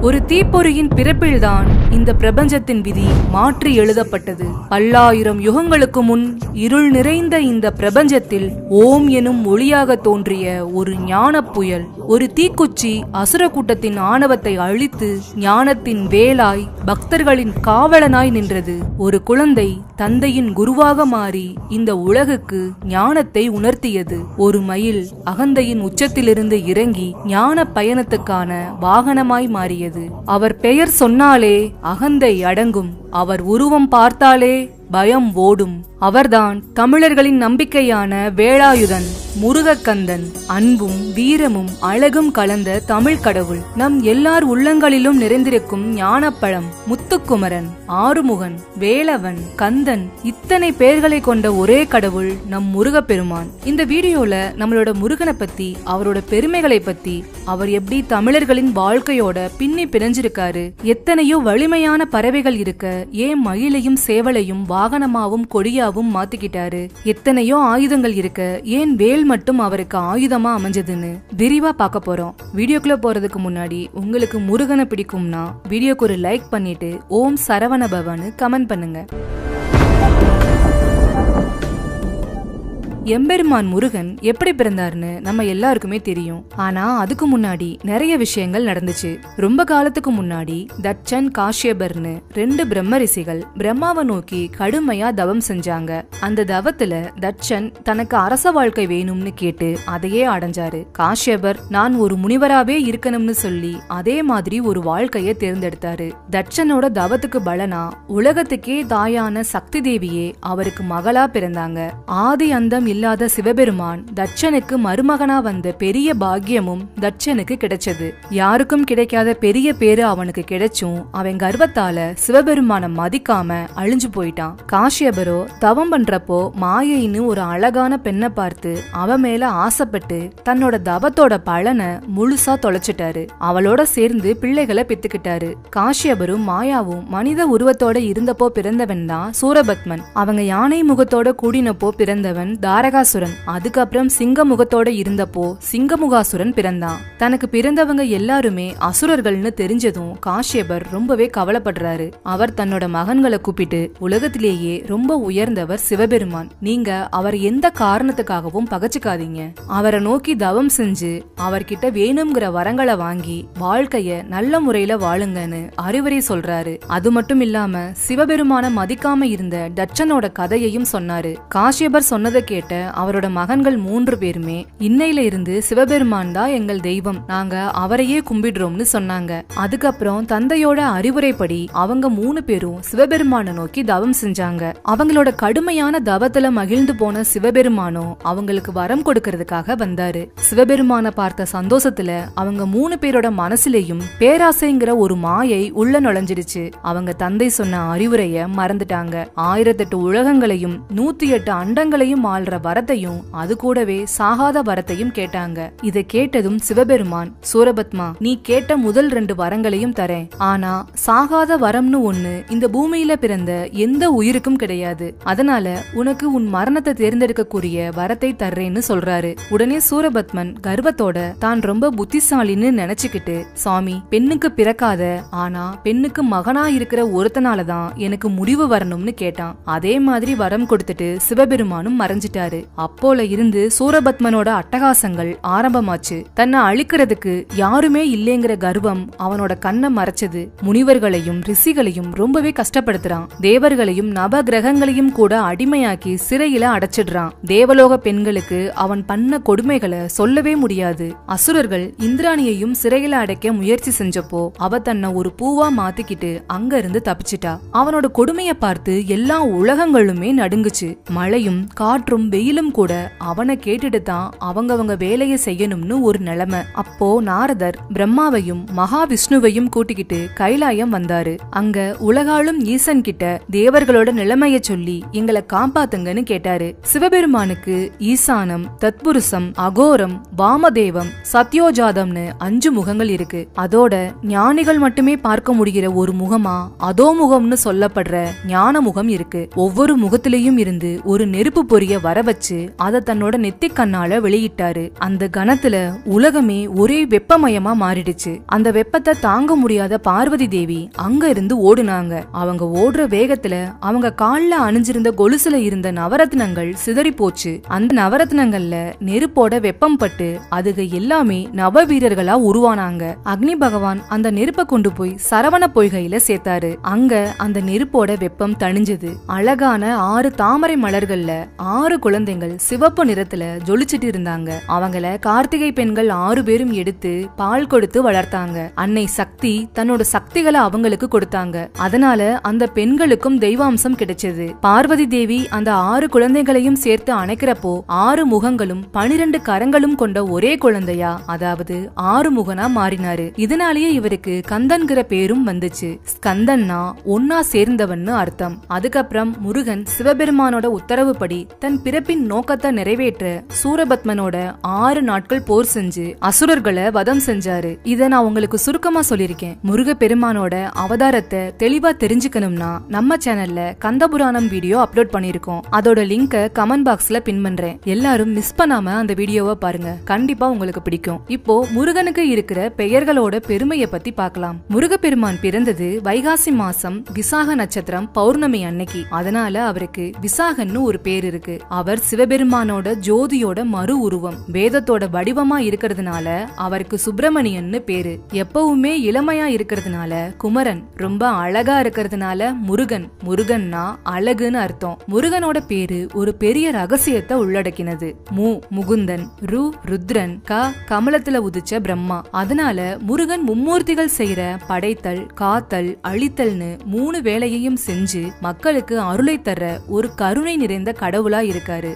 ஒரு தீப்பொறியின் பிறப்பில்தான் இந்த பிரபஞ்சத்தின் விதி மாற்றி எழுதப்பட்டது. பல்லாயிரம் யுகங்களுக்கு முன் இருள் நிறைந்த இந்த பிரபஞ்சத்தில் ஓம் எனும் ஒளியாக தோன்றிய ஒரு ஞான புயல், ஒரு தீக்குச்சி அசுர கூட்டத்தின் ஆணவத்தை அழித்து ஞானத்தின் வேலாய் பக்தர்களின் காவலனாய் நின்றது. ஒரு குழந்தை தந்தையின் குருவாக மாறி இந்த உலகுக்கு ஞானத்தை உணர்த்தியது. ஒரு மயில் அகந்தையின் உச்சத்திலிருந்து இறங்கி ஞான பயணத்துக்கான வாகனமாய் மாறியது. அவர் பெயர் சொன்னாலே அகந்தை அடங்கும், அவர் உருவம் பார்த்தாலே பயம் ஓடும். அவர்தான் தமிழர்களின் நம்பிக்கையான வேலாயுதன், முருகக்கந்தன். அன்பும் வீரமும் அழகும் கலந்த தமிழ் கடவுள், நம் எல்லார் உள்ளங்களிலும் நிறைந்திருக்கும் ஞானப்பழம், முத்துக்குமரன், ஆறுமுகன், வேலவன், கந்தன், இத்தனை பெயர்களை கொண்ட ஒரே கடவுள் நம் முருகப்பெருமான். இந்த வீடியோல நம்மளோட முருகனை பத்தி, அவரோட பெருமைகளை பத்தி, அவர் எப்படி தமிழர்களின் வாழ்க்கையோட பின்னி பிணைஞ்சிருக்காரு, எத்தனையோ வலிமையான பறவைகள் இருக்க ஏன் மயிலையும் சேவலையும் வாகனமாவும் கொடியாவும் மாத்திக்கிட்டாரு, எத்தனையோ ஆயுதங்கள் இருக்க ஏன் வேல் மட்டும் அவருக்கு ஆயுதமா அமைஞ்சதுன்னு விரிவா பார்க்க போறோம். வீடியோக்குள்ள போறதுக்கு முன்னாடி உங்களுக்கு முருகனை பிடிக்கும்னா வீடியோக்கு ஒரு லைக் பண்ணிட்டு ஓம் சரவண பவன்னு கமெண்ட் பண்ணுங்க. எம்பெருமான் முருகன் எப்படி பிறந்தார்னு நம்ம எல்லாருக்குமே தெரியும். ஆனா அதுக்கு முன்னாடி நிறைய விஷயங்கள் நடந்துச்சு. ரொம்ப காலத்துக்கு முன்னாடி தட்சன், காஷ்யபர்னு 2 பிரம்ம ரிஷிகள் பிரம்மாவை நோக்கி கடுமையா தவம் செஞ்சாங்க. அந்த தவத்துல தட்சன் தனக்கு அரச வாழ்க்கை வேணும்னு கேட்டு அதையே அடைஞ்சாரு. காஷ்யபர் நான் ஒரு முனிவராவே இருக்கணும்னு சொல்லி அதே மாதிரி ஒரு வாழ்க்கைய தேர்ந்தெடுத்தாரு. தட்சனோட தவத்துக்கு பலனா உலகத்துக்கே தாயான சக்தி தேவியே அவருக்கு மகளா பிறந்தாங்க. ஆதி அந்தம் இல்லாத சிவபெருமான் தட்சனுக்கு மருமகனா வந்த பெரிய பாக்கியமும் தட்சனுக்கு கிடைச்சது. யாருக்கும் கிடைக்காத பெரிய பேரு அவனுக்கு கிடைச்சும் அவன் கர்வத்தால சிவபெருமான மதிக்காம அழிஞ்சு போயிட்டான். காஷ்யபரோ தவம் பண்றப்போ மாயைன்னு ஒரு அழகான பெண்ணை பார்த்து அவ மேல ஆசைப்பட்டு தன்னோட தவத்தோட பலனை முழுசா தொலைச்சிட்டாரு. அவளோட சேர்ந்து பிள்ளைகளை பெத்துக்கிட்டாரு. காஷ்யபரும் மாயாவும் மனித உருவத்தோட இருந்தப்போ பிறந்தவன் தான் சூரபத்மன். அவங்க யானை முகத்தோட கூடினப்போ பிறந்தவன் தாரகாசுரன். அதுக்கப்புறம் சிங்க முகத்தோட இருந்தப்போ சிங்கமுகாசுரன் பிறந்தான். தனக்கு பிறந்தவங்க எல்லாருமே அசுரர்கள்னு தெரிஞ்சதும் காஷ்யபர் ரொம்பவே கவலைப்படுறாரு. அவர் தன்னோட மகன்களை கூப்பிட்டு, உலகத்திலேயே ரொம்ப உயர்ந்தவர் சிவபெருமான், நீங்க அவர் எந்த காரணத்துக்காகவும் பகச்சுக்காதீங்க. அவரை நோக்கி தவம் செஞ்சு அவர்கிட்ட வேணுங்கிற வரங்களை வாங்கி வாழ்க்கைய நல்ல முறையில வாழுங்கன்னு அறிவுரை சொல்றாரு. அது மட்டும் இல்லாம சிவபெருமான மதிக்காம இருந்த தட்சனோட கதையையும் சொன்னாரு. காஷ்யபர் சொன்னதை கேட்ட அவரோட மகன்கள் 3 பேருமே இன்னையில இருந்து சிவபெருமான் தான் எங்கள் தெய்வம், நாங்க அவரையே கும்பிடுறோம்னு சொன்னாங்க. அதுக்கப்புறம் தந்தையோட அறிவுரைப்படி அவங்க 3 பேரும் சிவபெருமான நோக்கி தவம் செஞ்சாங்க. அவங்களோட கடுமையான தவத்துல மகிழ்ந்து போன சிவபெருமானோ அவங்களுக்கு வரம் கொடுக்கறதுக்காக வந்தாரு. சிவபெருமான பார்த்த சந்தோஷத்துல அவங்க 3 பேரோட மனசுலயும் பேராசைங்கிற ஒரு மாயை உள்ள நுழைஞ்சிருச்சு. அவங்க தந்தை சொன்ன அறிவுரைய மறந்துட்டாங்க. 1008 உலகங்களையும் 108 அண்டங்களையும் ஆள்ற வரத்தையும் அது கூடவே சாகாத வரத்தையும் கேட்டாங்க. இதை கேட்டதும் சிவபெருமான், சூரபத்மா, நீ கேட்ட முதல் 2 வரங்களையும் தரேன், ஆனா சாகாத வரம்னு ஒண்ணு இந்த பூமியில பிறந்த எந்த உயிருக்கும் கிடையாது, அதனால உனக்கு உன் மரணத்தை தேர்ந்தெடுக்கக்கூடிய வரத்தை தர்றேன்னு சொல்றாரு. உடனே சூரபத்மன் கர்வத்தோட தான் ரொம்ப புத்திசாலின்னு நினைச்சுக்கிட்டு, சாமி, பெண்ணுக்கு பிறக்காத ஆனா பெண்ணுக்கு மகனா இருக்கிற ஒருத்தனாலதான் எனக்கு முடிவு வரணும்னு கேட்டான். அதே மாதிரி வரம் கொடுத்துட்டு சிவபெருமானும் மறைஞ்சிட்டாரு. அப்போல இருந்து சூரபத்மனோட அட்டகாசங்கள் ஆரம்பமாச்சு. தன்னை அழிக்கிறதுக்கு யாருமே இல்லைங்கிற கர்வம் அவனோட கண்ணை மறைச்சது. முனிவர்களையும் ரிஷிகளையும் ரொம்பவே கஷ்டப்படுத்துறான். தேவர்களையும் நவ கிரகங்களையும் கூட அடிமையாக்கி சிறையில அடைச்சிடுறான். தேவலோக பெண்களுக்கு அவன் பண்ண கொடுமைகளை சொல்லவே முடியாது. அசுரர்கள் இந்திராணியையும் சிறையில அடைக்க முயற்சி செஞ்சப்போ அவ தன்னை ஒரு பூவா மாத்திக்கிட்டு அங்க இருந்து தப்பிச்சிட்டா. அவனோட கொடுமைய பார்த்து எல்லா உலகங்களுமே நடுங்குச்சு. மழையும் காற்றும் வெயிலும் கூட அவனை கேட்டுட்டு தான் அவங்கவங்க வேலையை செய்யணும்னு ஒரு நிலைமை. அப்போ நாரதர் பிரம்மாவையும் மகாவிஷ்ணுவையும் கூட்டிக்கிட்டு கைலாயம் வந்தாரு. அங்க உலகாளும் ஈசன் கிட்ட தேவர்களோட நிலைமைய சொல்லி எங்களை காப்பாத்துங்கன்னு கேட்டாரு. சிவபெருமானுக்கு ஈசானம், தத்புருஷம், அகோரம், வாமதேவம், சத்யோஜாதம்னு 5 முகங்கள் இருக்கு. அதோட ஞானிகள் மட்டுமே பார்க்க முடிகிற ஒரு முகமா அதோ முகம்னு சொல்லப்படுற ஞான முகம் இருக்கு. ஒவ்வொரு முகத்திலையும் இருந்து ஒரு நெருப்பு பொரிய வர வச்சு அத தன்னோட நெத்திக் கண்ணால வெளியிட்டாரு. அந்த கணத்துல உலகமே ஒரே வெப்பமயமா மாறிடுச்சு. அந்த வெப்பத்தை தாங்க முடியாத பார்வதி தேவி அங்க இருந்து ஓடுனாங்க. அவங்க ஓடுற வேகத்துல அவங்க கால்ல அணிஞ்சிருந்த கொலுசுல இருந்த நவரத்னங்கள் சிதறி போச்சு. அந்த நவரத்னங்கள்ல நெருப்போட வெப்பம் பட்டு அதுக எல்லாமே நவ வீரர்களா உருவானாங்க. அக்னி பகவான் அந்த நெருப்பை கொண்டு போய் சரவண பொய்கையில சேர்த்தாரு. அங்க அந்த நெருப்போட வெப்பம் தணிஞ்சது. அழகான 6 தாமரை மலர்கள்ல 6 குழந்தைகள் சிவப்பு நிறத்துல ஜொலிச்சிட்டு இருந்தாங்க. அவங்கள கார்த்திகை பெண்கள் 6 பேரும் எடுத்து பால் கொடுத்து வளர்த்தாங்க. அன்னை சக்தி தன்னோட சக்திகளை அவங்களுக்கு கொடுத்தாங்க. அதனால அந்த பெண்களுக்கும் தெய்வாம்சம் கிடைச்சது. பார்வதி தேவி அந்த 6 குழந்தைகளையும் சேர்த்து அணைக்கிறப்போ 6 முகங்களும் 12 கரங்களும் கொண்ட ஒரே குழந்தையா, அதாவது 6 முகனா மாறினாரு. இதனாலேயே இவருக்கு கந்தன்கிற பேரும் வந்துச்சு. ஸ்கந்தன்னா ஒன்னா சேர்ந்தவன்னு அர்த்தம். அதுக்கப்புறம் முருகன் சிவபெருமானோட உத்தரவுப்படி தன் பிறப்பின் நோக்கத்தை நிறைவேற்ற சூரபத்மனோட 6 நாட்கள் போர் செஞ்சு அசுரர்களை வதம் செஞ்சாரு. இத நான் உங்களுக்கு சுருக்கமா சொல்லிருக்கேன். முருக பெருமானோட அவதாரத்தை தெளிவா தெரிஞ்சுக்கணும்னா நம்ம சேனல்ல கந்தபுராணம் வீடியோ அப்லோட் பண்ணிருக்கோம். அதோட லிங்க கமெண்ட் பாக்ஸ்ல பின் பண்றேன். எல்லாரும் மிஸ் பண்ணாம அந்த வீடியோவை பாருங்க. கண்டிப்பா உங்களுக்கு பிடிக்கும். இப்போ முருகனுக்கு இருக்கிற பெயர்களோட பெருமையை பத்தி பார்க்கலாம். முருகப்பெருமான் பிறந்தது வைகாசி மாசம் விசாக நட்சத்திரம் பௌர்ணமி அன்னைக்கு. அதனால அவருக்கு விசாகன்னு ஒரு பேர் இருக்கு. அவர் சிவபெருமானோட ஜோதியோட மறு உருவம். வேதத்தோட வடிவமா இருக்கிறதுனால அவருக்கு சுப்பிரமணியன்னு பேரு. எப்பவுமே இளமையா இருக்கிறதுனால குமரன். ரொம்ப அழகா இருக்கிறதுனால முருகன். முருகன்னா அழகுன்னு அர்த்தம். முருகனோட பேரு ஒரு பெரிய ரகசியத்தை உள்ளடக்கினது. முகுந்தன், ருத்ரன், கமலத்துல உதிச்ச பிரம்மா. அதனால முருகன் மும்மூர்த்திகள் செய்யற படைத்தல், காத்தல், அழித்தல்னு 3 வேலையையும் செஞ்சு மக்களுக்கு அருளை தர ஒரு கருணை நிறைந்த கடவுளா இருக்காரு.